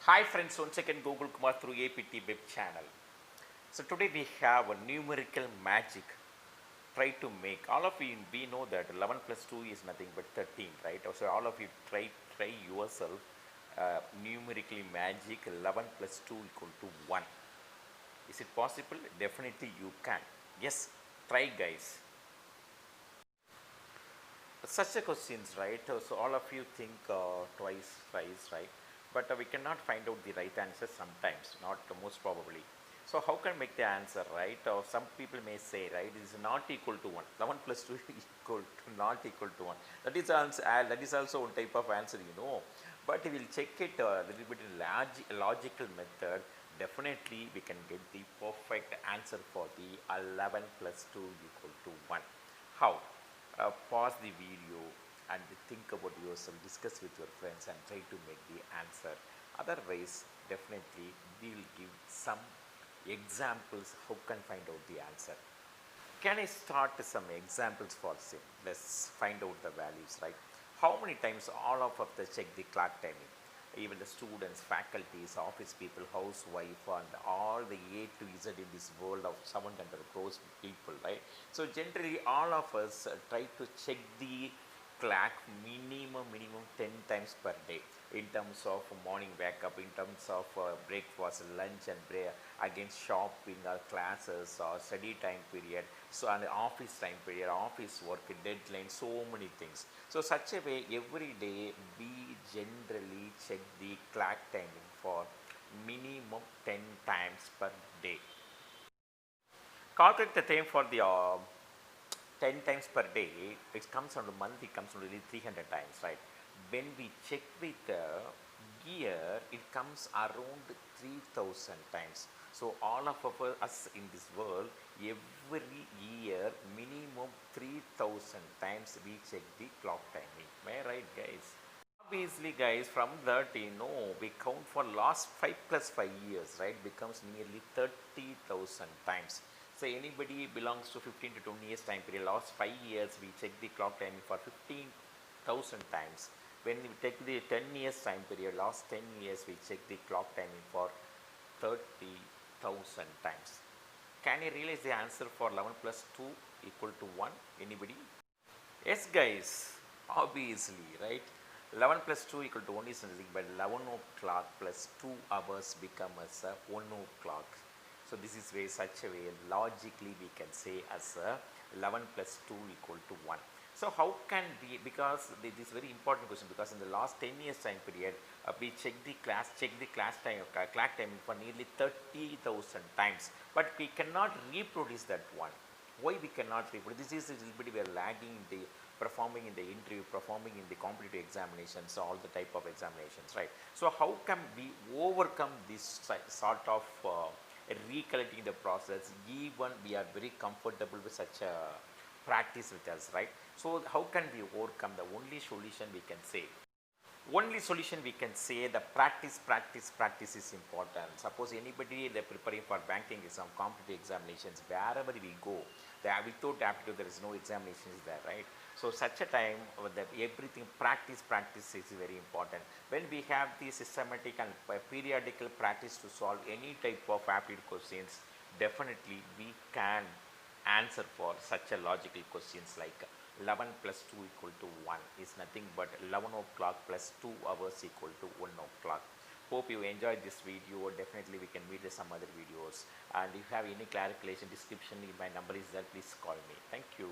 Hi friends, once again Google Kumar through APT web channel. So today we have a numerical magic. Try to make all of you. We know that 11 plus 2 is nothing but 13, right? So all of you try yourself. Numerically magic 11 plus 2 equal to 1. Is it possible? Definitely you can. Yes, try guys. Such a questions, right? So all of you think twice, thrice, right? But we cannot find out the right answer sometimes, not most probably. So how can make the answer, right? Or some people may say, right, it is not equal to 1. 11 plus 2 is equal to not equal to 1. That is also one type of answer, you know. But we will check it a little bit in logical method. Definitely we can get the perfect answer for the 11 plus 2 equal to 1. How? Pause the video and think about yourself, discuss with your friends and try to make the answer. Otherwise, definitely we will give some examples how can find out the answer. Can I start some examples for sim? Let's find out the values, right? How many times all of us check the clock timing? Even the students, faculties, office people, housewife, and all the A to Z in this world of 700 crores people, right? So generally, all of us try to check the clock minimum 10 times per day in terms of morning wake up, in terms of breakfast, lunch and break, against shopping or classes or study time period, so and office time period, office work, deadline, so many things. So such a way every day we generally check the clock timing for minimum 10 times per day. Calculate the time for the 10 times per day, it comes on a month, it comes on really 300 times, right? When we check with the year, it comes around 3000 times. So all of us in this world, every year, minimum 3000 times we check the clock timing. Am I right, guys? Obviously, guys, from that, we count for last 5 plus 5 years, right, becomes nearly 30,000 times. So anybody belongs to 15 to 20 years time period, last 5 years, we check the clock timing for 15,000 times. When we take the 10 years time period, last 10 years, we check the clock timing for 30,000 times. Can you realize the answer for 11 plus 2 equal to 1? Anybody? Yes, guys, obviously, right? 11 plus 2 equal to 1 is nothing but 11 o'clock plus 2 hours become as 1 o'clock. So this is way such a way logically we can say as 11 plus 2 equal to 1. So how can we, because this is very important question, because in the last 10 years time period we check the class time clock timing for nearly 30,000 times, but we cannot reproduce that one. Why we cannot reproduce? This is a little bit we are lagging in the performing in the interview, performing in the competitive examinations, all the type of examinations, right? So how can we overcome this sort of recollecting the process, even we are very comfortable with such a practice with us, right? So how can we overcome? The only solution we can say, the practice is important. Suppose anybody they're preparing for banking exam, competitive examinations, wherever we go, without aptitude there is no examinations there, right? So such a time that everything practice is very important. When we have the systematic and periodical practice to solve any type of aptitude questions, definitely we can answer for such a logical questions like 11 plus 2 equal to 1 is nothing but 11 o'clock plus 2 hours equal to 1 o'clock. Hope you enjoyed this video. Definitely we can meet in some other videos, and if you have any clarification, description, my number is there, please call me. Thank you.